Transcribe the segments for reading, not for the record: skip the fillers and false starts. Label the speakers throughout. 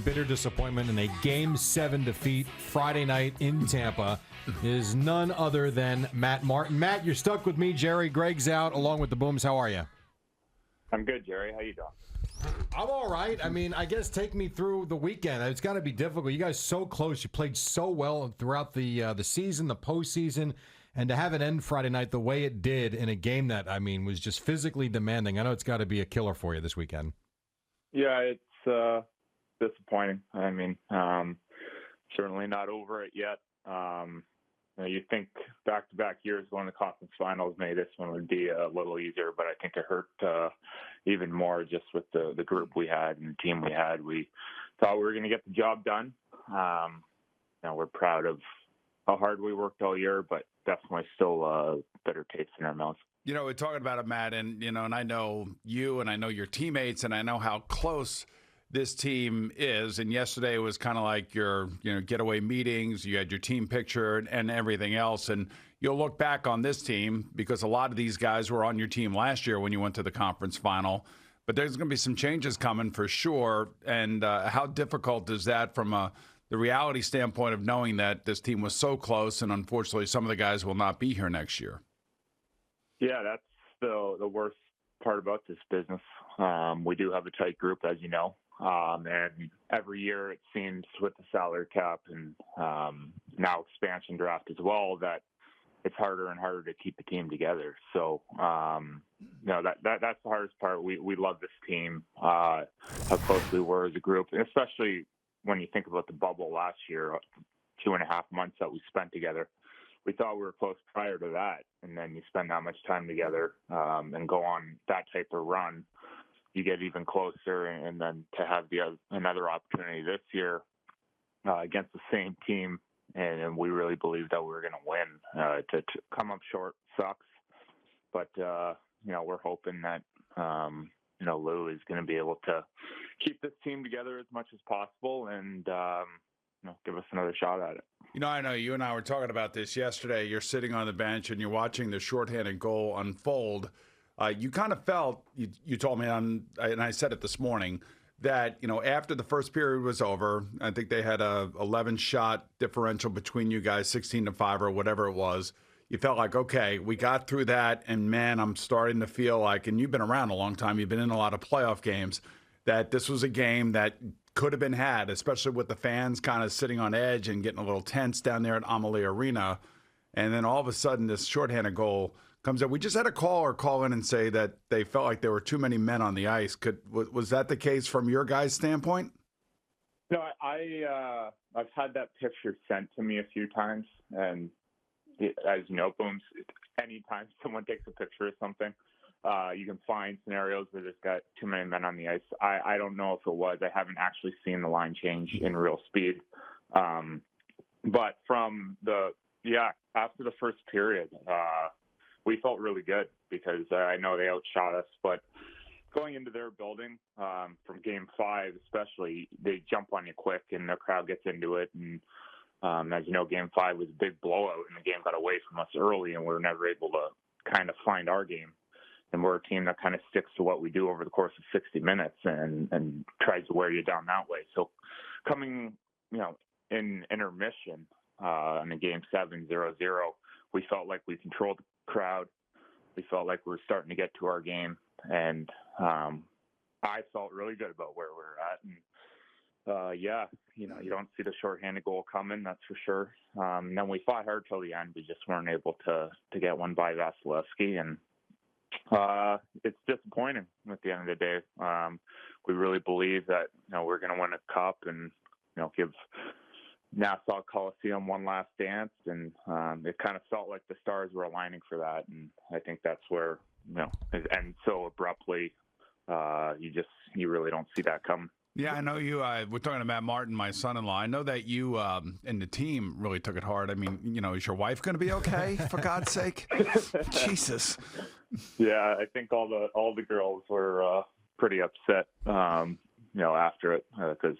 Speaker 1: bitter disappointment in a Game 7 defeat Friday night in Tampa is none other than Matt Martin. Matt, you're stuck with me. Jerry, Greg's out along with the Booms. How are you?
Speaker 2: I'm good, Jerry. How you doing?
Speaker 1: I'm all right. I mean, I guess take me through the weekend. It's got to be difficult. You guys so close. You played so well throughout the season, the postseason, and to have it end Friday night the way it did in a game that, I mean, was just physically demanding. I know it's got to be a killer for you this weekend.
Speaker 2: Yeah, it's disappointing. I mean, certainly not over it yet. You think back-to-back years going to conference finals, maybe this one would be a little easier, but I think it hurt even more just with the group we had and the team we had. We thought we were going to get the job done. We're proud of how hard we worked all year, but definitely still a bitter taste in our mouths.
Speaker 3: You know, we're talking about it, Matt, and and I know you, and I know your teammates, and I know how close this team is. And yesterday was kind of like your, getaway meetings. You had your team picture and everything else. And you'll look back on this team because a lot of these guys were on your team last year when you went to the conference final. But there's going to be some changes coming for sure. And how difficult is that from the reality standpoint of knowing that this team was so close, and unfortunately some of the guys will not be here next year?
Speaker 2: Yeah, that's the worst part about this business. We do have a tight group, as you know. And every year it seems with the salary cap and now expansion draft as well that it's harder and harder to keep the team together. So, that's the hardest part. We love this team, how close we were as a group, and especially when you think about the bubble last year, 2.5 months that we spent together. We thought we were close prior to that, and then you spend that much time together and go on that type of run, you get even closer. And then to have another opportunity this year against the same team, and we really believed that we were going to win. To come up short sucks, but we're hoping that Lou is going to be able to keep this team together as much as possible and give us another shot at it.
Speaker 3: I know you and I were talking about this yesterday. You're sitting on the bench and you're watching the shorthanded goal unfold. You kind of felt, you told me, and I said it this morning, that, after the first period was over, I think they had a 11-shot differential between you guys, 16-5 or whatever it was. You felt like, okay, we got through that, and man, I'm starting to feel like, and you've been around a long time, you've been in a lot of playoff games, that this was a game that could have been had, especially with the fans kind of sitting on edge and getting a little tense down there at Amalie Arena. And then all of a sudden, this shorthanded goal comes up. We just had a caller call in and say that they felt like there were too many men on the ice. Was that the case from your guys' standpoint?
Speaker 2: No, I've had that picture sent to me a few times, and as you know, Booms, anytime someone takes a picture of something, you can find scenarios where there's got too many men on the ice. I don't know if it was. I haven't actually seen the line change in real speed. But from after the first period, we felt really good because I know they outshot us. But going into their building from Game 5 especially, they jump on you quick and the crowd gets into it. And as you know, Game 5 was a big blowout and the game got away from us early and we were never able to kind of find our game. And we're a team that kind of sticks to what we do over the course of 60 minutes and tries to wear you down that way. So coming, in intermission in Game 7, 0-0, we felt like we controlled the crowd. We felt like we were starting to get to our game. And I felt really good about where we're at. And, you don't see the shorthanded goal coming, that's for sure. And then we fought hard till the end. We just weren't able to get one by Vasilevsky. And it's disappointing at the end of the day. We really believe that, we're going to win a cup and, give Nassau Coliseum one last dance. And it kind of felt like the stars were aligning for that. And I think that's where, it ends so abruptly. You really don't see that coming.
Speaker 3: Yeah, I know you. We're talking to Matt Martin, my son-in-law. I know that you and the team really took it hard. I mean, is your wife going to be okay? For God's sake, Jesus.
Speaker 2: Yeah, I think all the girls were pretty upset, after it because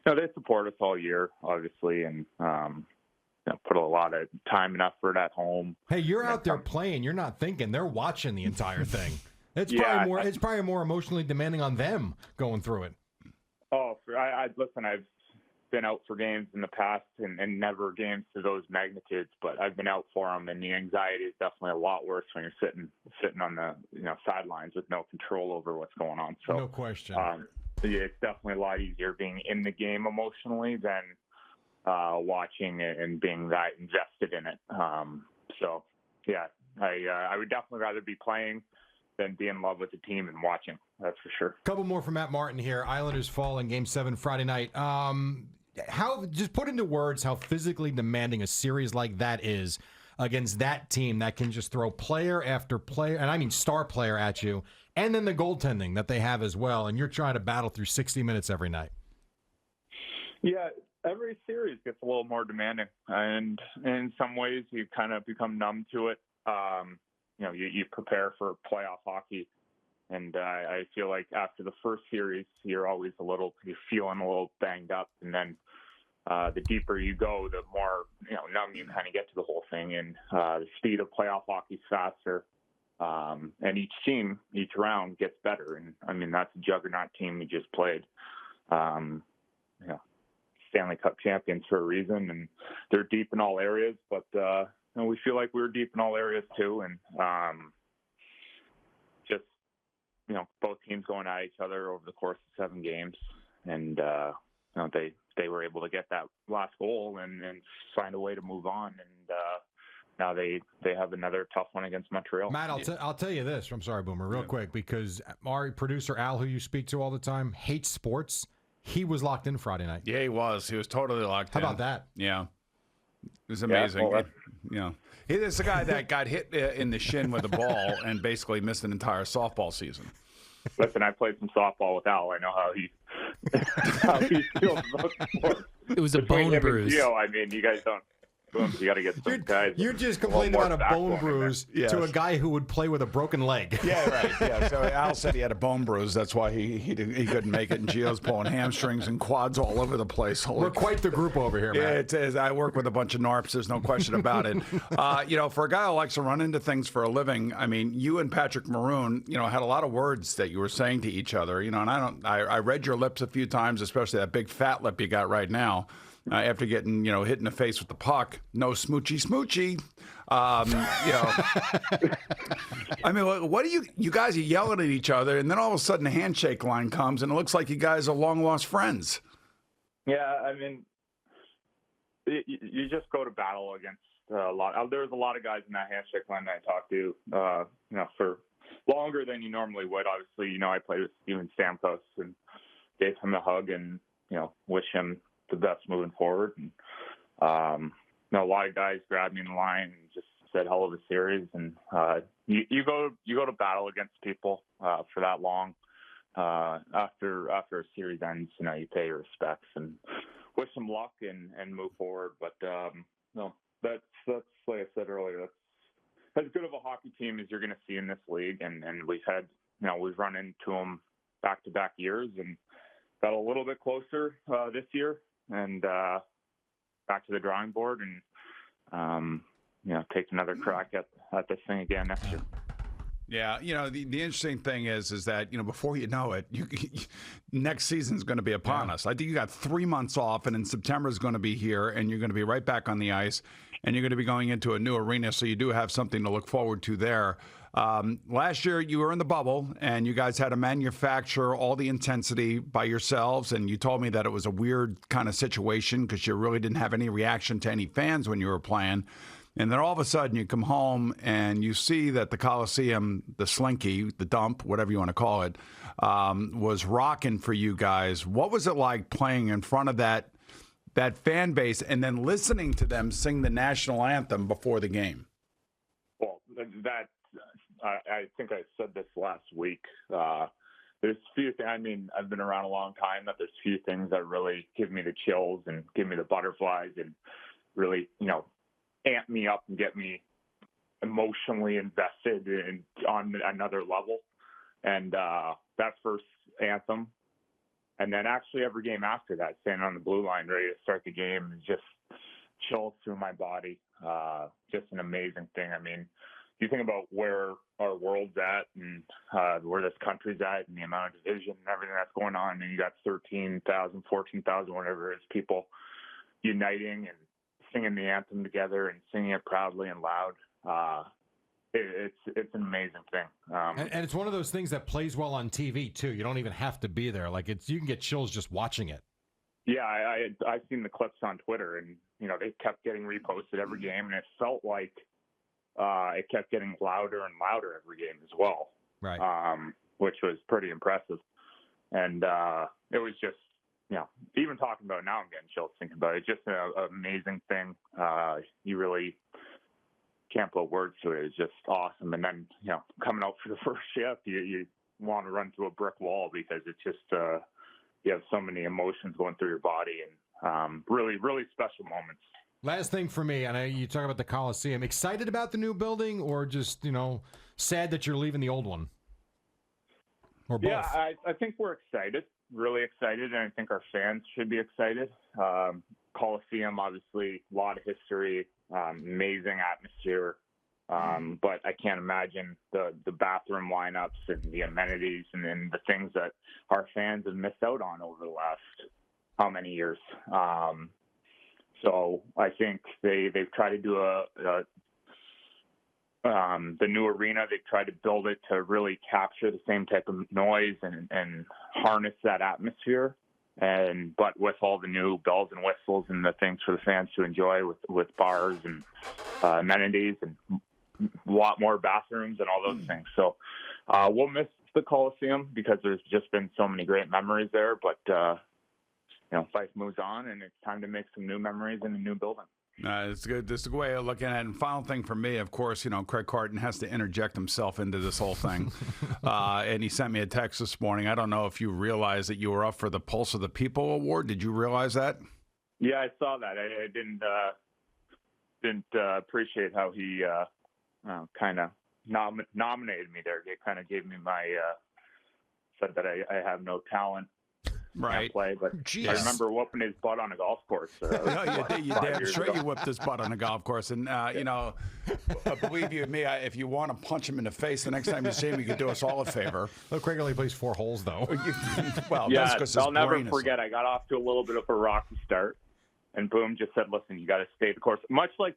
Speaker 2: they support us all year, obviously, and put a lot of time and effort at home.
Speaker 1: Hey, you're out there playing. You're not thinking. They're watching the entire thing. It's probably more emotionally demanding on them going through it.
Speaker 2: Listen, I've been out for games in the past and never games to those magnitudes, but I've been out for them, and the anxiety is definitely a lot worse when you're sitting on the sidelines with no control over what's going on. So
Speaker 1: no question.
Speaker 2: Yeah, it's definitely a lot easier being in the game emotionally than watching it and being that invested in it. So yeah, I would definitely rather be playing than be in love with the team and watching. That's for sure.
Speaker 1: Couple more from Matt Martin here. Islanders fall in Game 7 Friday night. How, just put into words how physically demanding a series like that is against that team that can just throw player after player, and I mean star player at you, and then the goaltending that they have as well, and you're trying to battle through 60 minutes every night.
Speaker 2: Yeah, every series gets a little more demanding, and in some ways you kind of become numb to it. You prepare for playoff hockey, and I feel like after the first series, you're feeling a little banged up, and then the deeper you go, the more numb you kind of get to the whole thing, and the speed of playoff hockey is faster, and each round gets better, and I mean that's a juggernaut team we just played. Stanley Cup champions for a reason, and they're deep in all areas, but we feel like we're deep in all areas too, and both teams going at each other over the course of 7 games, and they were able to get that last goal and find a way to move on, and now they have another tough one against Montreal.
Speaker 1: Matt, I'll tell you this. I'm sorry, Boomer, real quick, because our producer Al, who you speak to all the time, hates sports. He was locked in Friday night.
Speaker 3: Yeah, he was. He was totally locked in.
Speaker 1: How about that?
Speaker 3: Yeah. It was amazing.
Speaker 2: Yeah,
Speaker 3: He's the guy that got hit in the shin with a ball and basically missed an entire softball season.
Speaker 2: Listen, I played some softball with Al. I know how he feels about sports.
Speaker 4: It was a bone bruise.
Speaker 2: I mean, you guys don't. You got to get some guys.
Speaker 1: You just complained about a bone bruise
Speaker 3: Yes.
Speaker 1: to a guy who would play with a broken leg.
Speaker 3: Yeah, right. Yeah. So Al said he had a bone bruise. That's why he couldn't make it. And Gio's pulling hamstrings and quads all over the place.
Speaker 1: We're quite the group over here, man.
Speaker 3: Yeah, it is. I work with a bunch of NARPs. There's no question about it. For a guy who likes to run into things for a living, I mean, you and Patrick Maroon, had a lot of words that you were saying to each other. And I read your lips a few times, especially that big fat lip you got right now. After getting, hit in the face with the puck, no smoochy. I mean, what do you guys are yelling at each other, and then all of a sudden the handshake line comes, and it looks like you guys are long lost friends.
Speaker 2: Yeah, I mean, you just go to battle against a lot. There's a lot of guys in that handshake line that I talked to, for longer than you normally would. Obviously, I played with Steven Stamkos and gave him a hug and wish him the best moving forward. And a lot of guys grabbed me in the line and just said hell of a series. And you go to battle against people for that long. After a series ends, you pay your respects and wish them luck and move forward. But that's like I said earlier, that's as good of a hockey team as you're going to see in this league. And we've had we've run into them back-to-back years and got a little bit closer this year. And back to the drawing board and, take another crack at this thing again next year.
Speaker 3: Yeah, the interesting thing is that, before you know it, next season's going to be upon us. I think you got 3 months off, and in September is going to be here, and you're going to be right back on the ice, and you're going to be going into a new arena, so you do have something to look forward to there. Last year, you were in the bubble, and you guys had to manufacture all the intensity by yourselves, and you told me that it was a weird kind of situation because you really didn't have any reaction to any fans when you were playing. And then all of a sudden, you come home and you see that the Coliseum, the Slinky, the dump, whatever you want to call it, was rocking for you guys. What was it like playing in front of that fan base and then listening to them sing the national anthem before the game?
Speaker 2: Well, I think I said this last week. There's few things. I mean, I've been around a long time, but there's few things that really give me the chills and give me the butterflies and really, amp me up and get me emotionally invested on another level. And that first anthem, and then actually every game after that, standing on the blue line, ready to start the game, just chills through my body. Just an amazing thing. I mean, you think about where our world's at and where this country's at and the amount of division and everything that's going on, and you got 13,000, 14,000, whatever it is, people uniting and singing the anthem together and singing it proudly and loud. It's an amazing thing.
Speaker 1: And it's one of those things that plays well on TV too. You don't even have to be there. Like you can get chills just watching it.
Speaker 2: Yeah, I've seen the clips on Twitter, and they kept getting reposted every game, and it felt like it kept getting louder and louder every game as well.
Speaker 1: Right.
Speaker 2: Which was pretty impressive, and it was just even talking about it now, I'm getting chills thinking about it. It's just an amazing thing. You really can't put words to it. It's just awesome. And then, coming out for the first shift, you want to run through a brick wall because it's just, you have so many emotions going through your body, and really, really special moments.
Speaker 1: Last thing for me, I know you talk about the Coliseum. Excited about the new building, or just, sad that you're leaving the old one? Or both?
Speaker 2: Yeah, I think we're excited, really excited, and I think our fans should be excited. Coliseum, obviously, a lot of history, amazing atmosphere, but I can't imagine the bathroom lineups and the amenities and then the things that our fans have missed out on over the last how many years. So I think they've tried to do the new arena. They've tried to build it to really capture the same type of noise and harness that atmosphere. But with all the new bells and whistles and the things for the fans to enjoy with bars and amenities and a lot more bathrooms and all those things. So we'll miss the Coliseum because there's just been so many great memories there. But, life moves on, and it's time to make some new memories in a new building.
Speaker 3: It's good. This is a good way of looking at it. And final thing for me, of course, Craig Carton has to interject himself into this whole thing. And he sent me a text this morning. I don't know if you realized that you were up for the Pulse of the People Award. Did you realize that?
Speaker 2: Yeah, I saw that. I didn't appreciate how he kind of nominated me there. It kind of gave me said that I have no talent.
Speaker 3: Right.
Speaker 2: Play, but
Speaker 1: Jeez.
Speaker 2: I remember whooping his butt on a golf course.
Speaker 3: No, you damn straight you whipped his butt on a golf course. And, believe you me, if you want to punch him in the face the next time you see him, you can do us all a favor.
Speaker 1: Look, Craig only plays 4 holes, though.
Speaker 3: Well,
Speaker 2: yeah,
Speaker 3: that's because
Speaker 2: I'll never forget. I got off to a little bit of a rocky start, and Boom just said, listen, you got to stay the course. Much like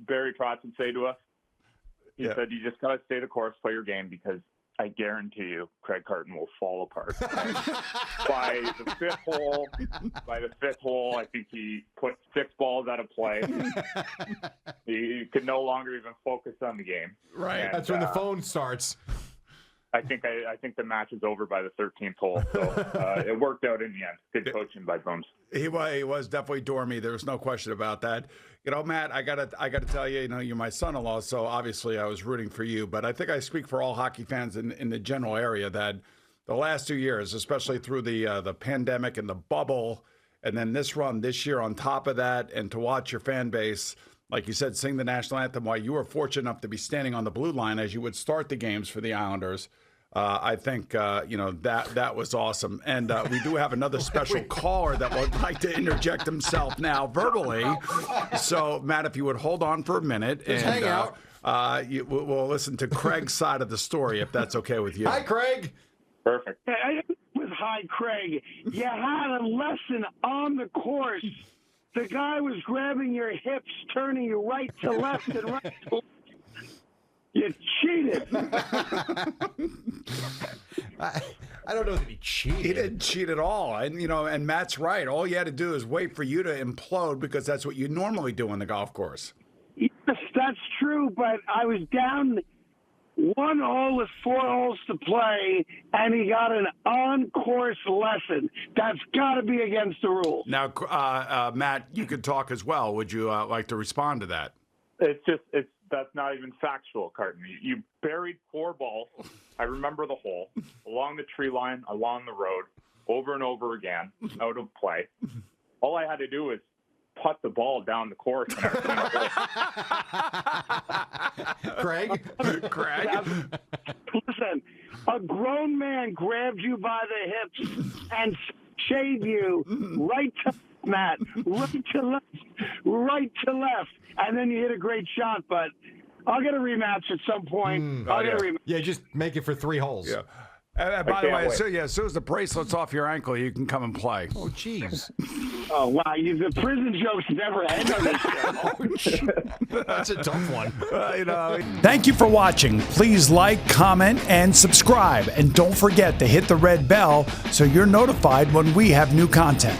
Speaker 2: Barry Trotz would say to us, he said, you just got to stay the course, play your game, because I guarantee you, Craig Carton will fall apart. By the fifth hole, I think he put 6 balls out of play. He could no longer even focus on the game.
Speaker 1: Right. And that's when the phone starts.
Speaker 2: I think the match is over by the 13th hole. So it worked out in the end. Good coaching by Bums.
Speaker 3: He was definitely dormy. There was no question about that. Matt, I gotta tell you, you're my son-in-law, so obviously I was rooting for you. But I think I speak for all hockey fans in the general area that the last 2 years, especially through the pandemic and the bubble, and then this run this year on top of that, and to watch your fan base, like you said, sing the national anthem while you were fortunate enough to be standing on the blue line as you would start the games for the Islanders. I think, that was awesome. And we do have another special caller that would like to interject himself now verbally. So, Matt, if you would hold on for a minute.
Speaker 1: Just hang out.
Speaker 3: We'll listen to Craig's side of the story, if that's okay with you.
Speaker 1: Hi, Craig.
Speaker 2: Perfect.
Speaker 4: With hi, Craig. You had a lesson on the course. The guy was grabbing your hips, turning you right to left and right to left. You cheated.
Speaker 1: I don't know that he cheated.
Speaker 3: He didn't cheat at all. And, and Matt's right. All you had to do is wait for you to implode because that's what you normally do on the golf course.
Speaker 4: Yes, that's true, but I was down 1 hole with 4 holes to play, and he got an on-course lesson. That's got to be against the rules.
Speaker 3: Now, Matt, you could talk as well. Would you like to respond to that?
Speaker 2: That's not even factual, Carton. You buried 4 balls. I remember the hole along the tree line, along the road, over and over again, out of play. All I had to do was putt the ball down the course.
Speaker 1: Craig?
Speaker 4: Listen, a grown man grabbed you by the hips and shaved you right to Matt, right to left, and then you hit a great shot. But I'll get a rematch at some point. I'll get a rematch.
Speaker 1: Yeah, just make it for 3 holes.
Speaker 3: Yeah. By the way,
Speaker 2: wait.
Speaker 3: as soon as the bracelet's off your ankle, you can come and play.
Speaker 1: Oh, jeez.
Speaker 4: Oh, wow. The prison jokes never end on this show.
Speaker 1: That's a tough one.
Speaker 5: Thank you for watching. Please like, comment, and subscribe. And don't forget to hit the red bell so you're notified when we have new content.